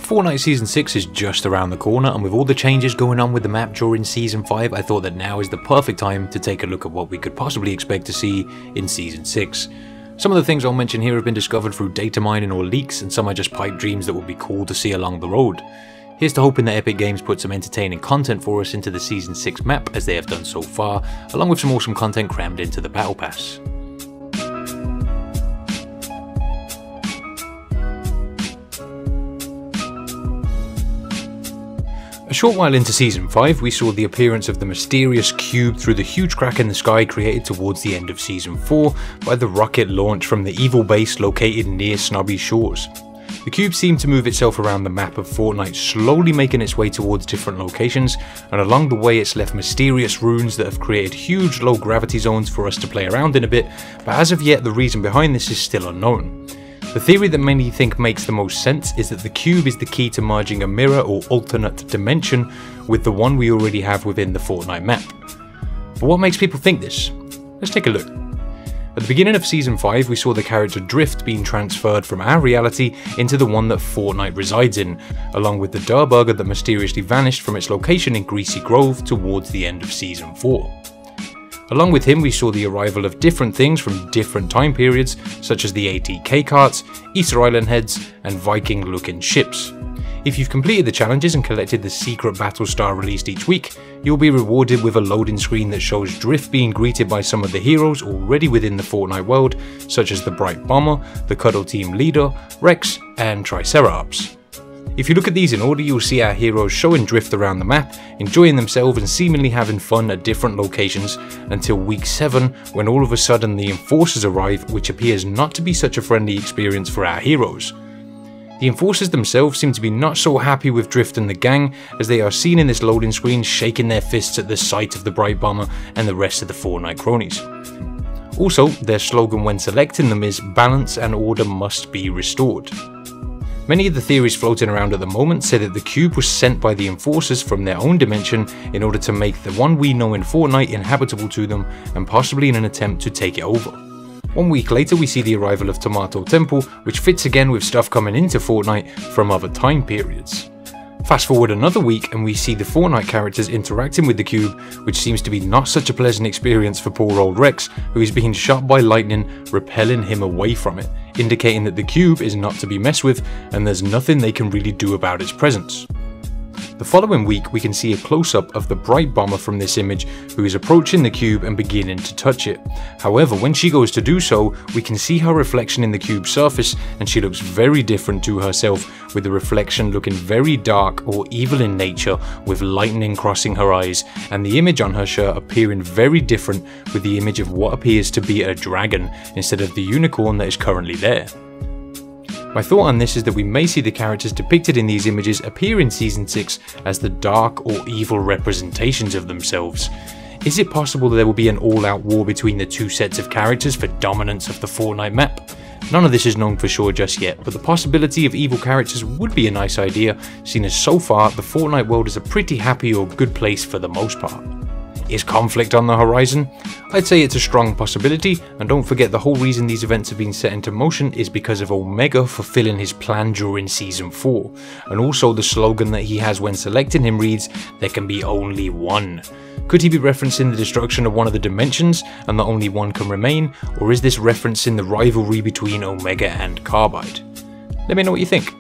Fortnite Season 6 is just around the corner, and with all the changes going on with the map during Season 5, I thought that now is the perfect time to take a look at what we could possibly expect to see in Season 6. Some of the things I'll mention here have been discovered through data mining or leaks, and some are just pipe dreams that would be cool to see along the road. Here's to hoping that Epic Games put some entertaining content for us into the Season 6 map as they have done so far, along with some awesome content crammed into the Battle Pass. A short while into Season 5, we saw the appearance of the mysterious cube through the huge crack in the sky created towards the end of Season 4 by the rocket launch from the evil base located near Snobby Shores. The cube seemed to move itself around the map of Fortnite, slowly making its way towards different locations, and along the way it's left mysterious runes that have created huge low gravity zones for us to play around in a bit, but as of yet the reason behind this is still unknown. The theory that many think makes the most sense is that the cube is the key to merging a mirror or alternate dimension with the one we already have within the Fortnite map. But what makes people think this? Let's take a look. At the beginning of Season 5 we saw the character Drift being transferred from our reality into the one that Fortnite resides in, along with the Durburger that mysteriously vanished from its location in Greasy Grove towards the end of Season 4. Along with him we saw the arrival of different things from different time periods, such as the ATK carts, Easter Island heads, and Viking looking ships. If you've completed the challenges and collected the secret battle star released each week, you'll be rewarded with a loading screen that shows Drift being greeted by some of the heroes already within the Fortnite world, such as the Bright Bomber, the Cuddle Team Leader, Rex, and Triceratops. If you look at these in order, you'll see our heroes showing Drift around the map, enjoying themselves and seemingly having fun at different locations until week 7, when all of a sudden the Enforcers arrive, which appears not to be such a friendly experience for our heroes. The Enforcers themselves seem to be not so happy with Drift and the gang, as they are seen in this loading screen shaking their fists at the sight of the Bright Bomber and the rest of the Fortnite cronies. Also, their slogan when selecting them is "Balance and order must be restored." Many of the theories floating around at the moment say that the cube was sent by the Enforcers from their own dimension in order to make the one we know in Fortnite inhabitable to them, and possibly in an attempt to take it over. 1 week later we see the arrival of Tomato Temple, which fits again with stuff coming into Fortnite from other time periods. Fast forward another week and we see the Fortnite characters interacting with the cube, which seems to be not such a pleasant experience for poor old Rex, who is being shot by lightning, repelling him away from it, indicating that the cube is not to be messed with and there's nothing they can really do about its presence. The following week we can see a close-up of the Bright Bomber from this image, who is approaching the cube and beginning to touch it. However, when she goes to do so, we can see her reflection in the cube's surface and she looks very different to herself, with the reflection looking very dark or evil in nature, with lightning crossing her eyes, and the image on her shirt appearing very different, with the image of what appears to be a dragon instead of the unicorn that is currently there. My thought on this is that we may see the characters depicted in these images appear in Season 6 as the dark or evil representations of themselves. Is it possible that there will be an all-out war between the two sets of characters for dominance of the Fortnite map? None of this is known for sure just yet, but the possibility of evil characters would be a nice idea, seeing as so far the Fortnite world is a pretty happy or good place for the most part. Is conflict on the horizon? I'd say it's a strong possibility, and don't forget the whole reason these events have been set into motion is because of Omega fulfilling his plan during Season 4, and also the slogan that he has when selecting him reads, "There can be only one." Could he be referencing the destruction of one of the dimensions and that only one can remain, or is this referencing the rivalry between Omega and Carbide? Let me know what you think.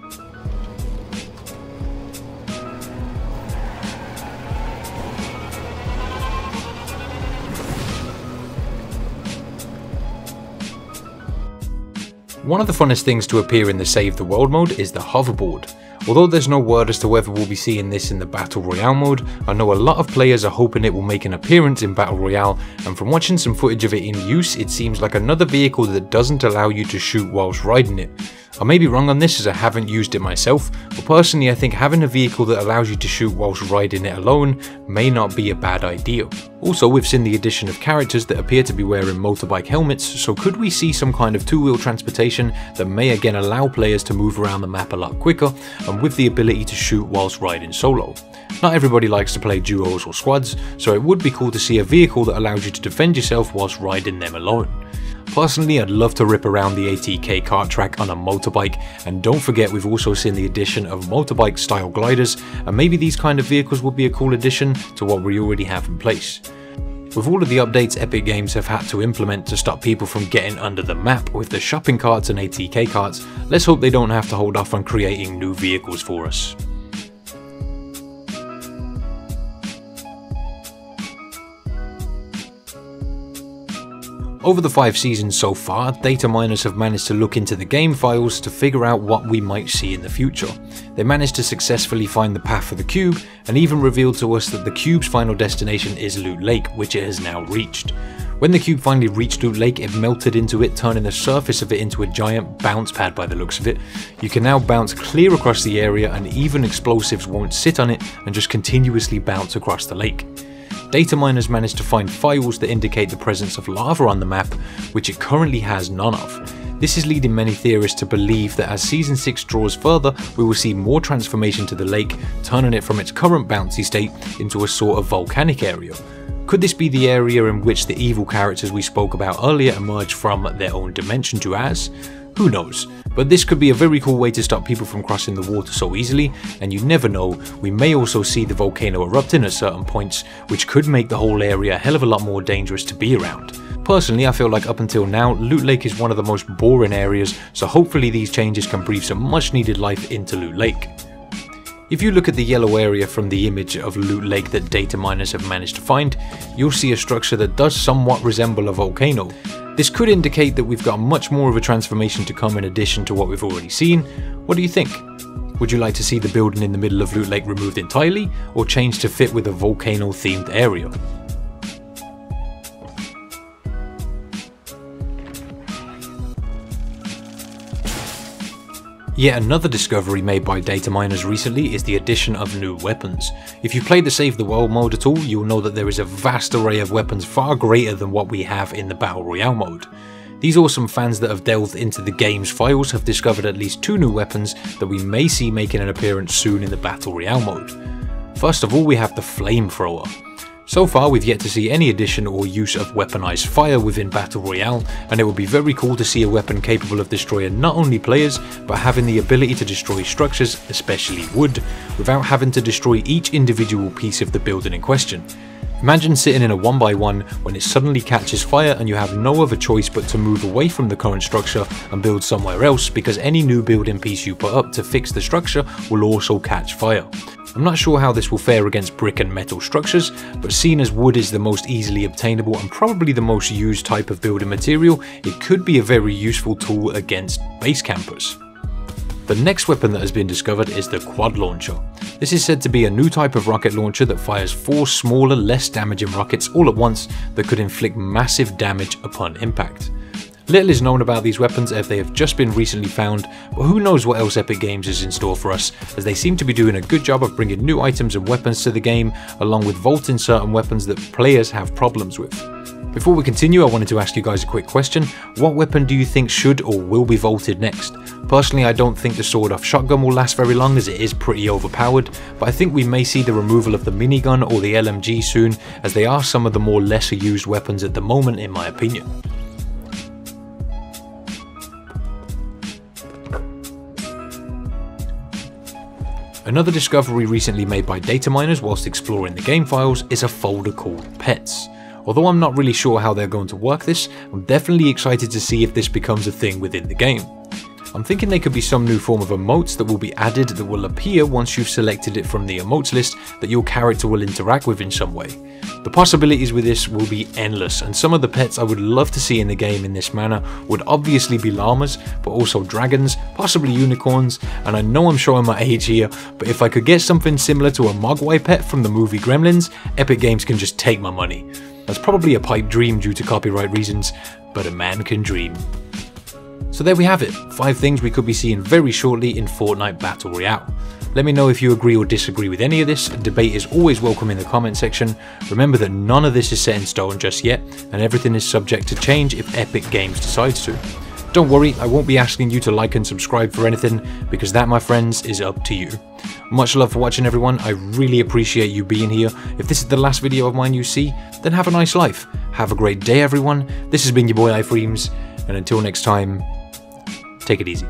One of the funnest things to appear in the Save the World mode is the hoverboard. Although there's no word as to whether we'll be seeing this in the Battle Royale mode, I know a lot of players are hoping it will make an appearance in Battle Royale, and from watching some footage of it in use, it seems like another vehicle that doesn't allow you to shoot whilst riding it. I may be wrong on this as I haven't used it myself, but personally I think having a vehicle that allows you to shoot whilst riding it alone may not be a bad idea. Also, we've seen the addition of characters that appear to be wearing motorbike helmets, so could we see some kind of two-wheel transportation that may again allow players to move around the map a lot quicker, and with the ability to shoot whilst riding solo? Not everybody likes to play duos or squads, so it would be cool to see a vehicle that allows you to defend yourself whilst riding them alone. Personally, I'd love to rip around the ATK kart track on a motorbike, and don't forget we've also seen the addition of motorbike style gliders, and maybe these kind of vehicles would be a cool addition to what we already have in place. With all of the updates Epic Games have had to implement to stop people from getting under the map with the shopping carts and ATK carts, let's hope they don't have to hold off on creating new vehicles for us. Over the 5 seasons so far, data miners have managed to look into the game files to figure out what we might see in the future. They managed to successfully find the path for the cube, and even revealed to us that the cube's final destination is Loot Lake, which it has now reached. When the cube finally reached Loot Lake, it melted into it, turning the surface of it into a giant bounce pad by the looks of it. You can now bounce clear across the area, and even explosives won't sit on it and just continuously bounce across the lake. Data miners managed to find files that indicate the presence of lava on the map, which it currently has none of. This is leading many theorists to believe that as Season 6 draws further, we will see more transformation to the lake, turning it from its current bouncy state into a sort of volcanic area. Could this be the area in which the evil characters we spoke about earlier emerge from their own dimension to as? Who knows, but this could be a very cool way to stop people from crossing the water so easily, and you never know, we may also see the volcano erupting at certain points, which could make the whole area a hell of a lot more dangerous to be around. Personally, I feel like up until now, Loot Lake is one of the most boring areas, so hopefully these changes can breathe some much needed life into Loot Lake. If you look at the yellow area from the image of Loot Lake that data miners have managed to find, you'll see a structure that does somewhat resemble a volcano. This could indicate that we've got much more of a transformation to come in addition to what we've already seen. What do you think? Would you like to see the building in the middle of Loot Lake removed entirely, or changed to fit with a volcano themed area? Yet another discovery made by data miners recently is the addition of new weapons. If you played the Save the World mode at all, you'll know that there is a vast array of weapons far greater than what we have in the Battle Royale mode. These awesome fans that have delved into the game's files have discovered at least 2 new weapons that we may see making an appearance soon in the Battle Royale mode. First of all, we have the Flamethrower. So far we've yet to see any addition or use of weaponized fire within Battle Royale, and it would be very cool to see a weapon capable of destroying not only players, but having the ability to destroy structures, especially wood, without having to destroy each individual piece of the building in question. Imagine sitting in a 1x1 when it suddenly catches fire and you have no other choice but to move away from the current structure and build somewhere else, because any new building piece you put up to fix the structure will also catch fire. I'm not sure how this will fare against brick and metal structures, but seeing as wood is the most easily obtainable and probably the most used type of building material, it could be a very useful tool against base campers. The next weapon that has been discovered is the Quad Launcher. This is said to be a new type of rocket launcher that fires 4 smaller, less damaging rockets all at once that could inflict massive damage upon impact. Little is known about these weapons as they have just been recently found, but who knows what else Epic Games is in store for us, as they seem to be doing a good job of bringing new items and weapons to the game, along with vaulting certain weapons that players have problems with. Before we continue, I wanted to ask you guys a quick question. What weapon do you think should or will be vaulted next? Personally, I don't think the sawed-off shotgun will last very long as it is pretty overpowered, but I think we may see the removal of the minigun or the LMG soon, as they are some of the more lesser used weapons at the moment in my opinion. Another discovery recently made by data miners whilst exploring the game files is a folder called Pets. Although I'm not really sure how they're going to work this, I'm definitely excited to see if this becomes a thing within the game. I'm thinking there could be some new form of emotes that will be added that will appear once you've selected it from the emotes list that your character will interact with in some way. The possibilities with this will be endless, and some of the pets I would love to see in the game in this manner would obviously be llamas, but also dragons, possibly unicorns, and I know I'm showing my age here, but if I could get something similar to a Mogwai pet from the movie Gremlins, Epic Games can just take my money. That's probably a pipe dream due to copyright reasons, but a man can dream. So there we have it, 5 things we could be seeing very shortly in Fortnite Battle Royale. Let me know if you agree or disagree with any of this. Debate is always welcome in the comment section. Remember that none of this is set in stone just yet, and everything is subject to change if Epic Games decides to. Don't worry, I won't be asking you to like and subscribe for anything, because that, my friends, is up to you. Much love for watching, everyone. I really appreciate you being here. If this is the last video of mine you see, then have a nice life. Have a great day, everyone. This has been your boy iFreems, And until next time, take it easy.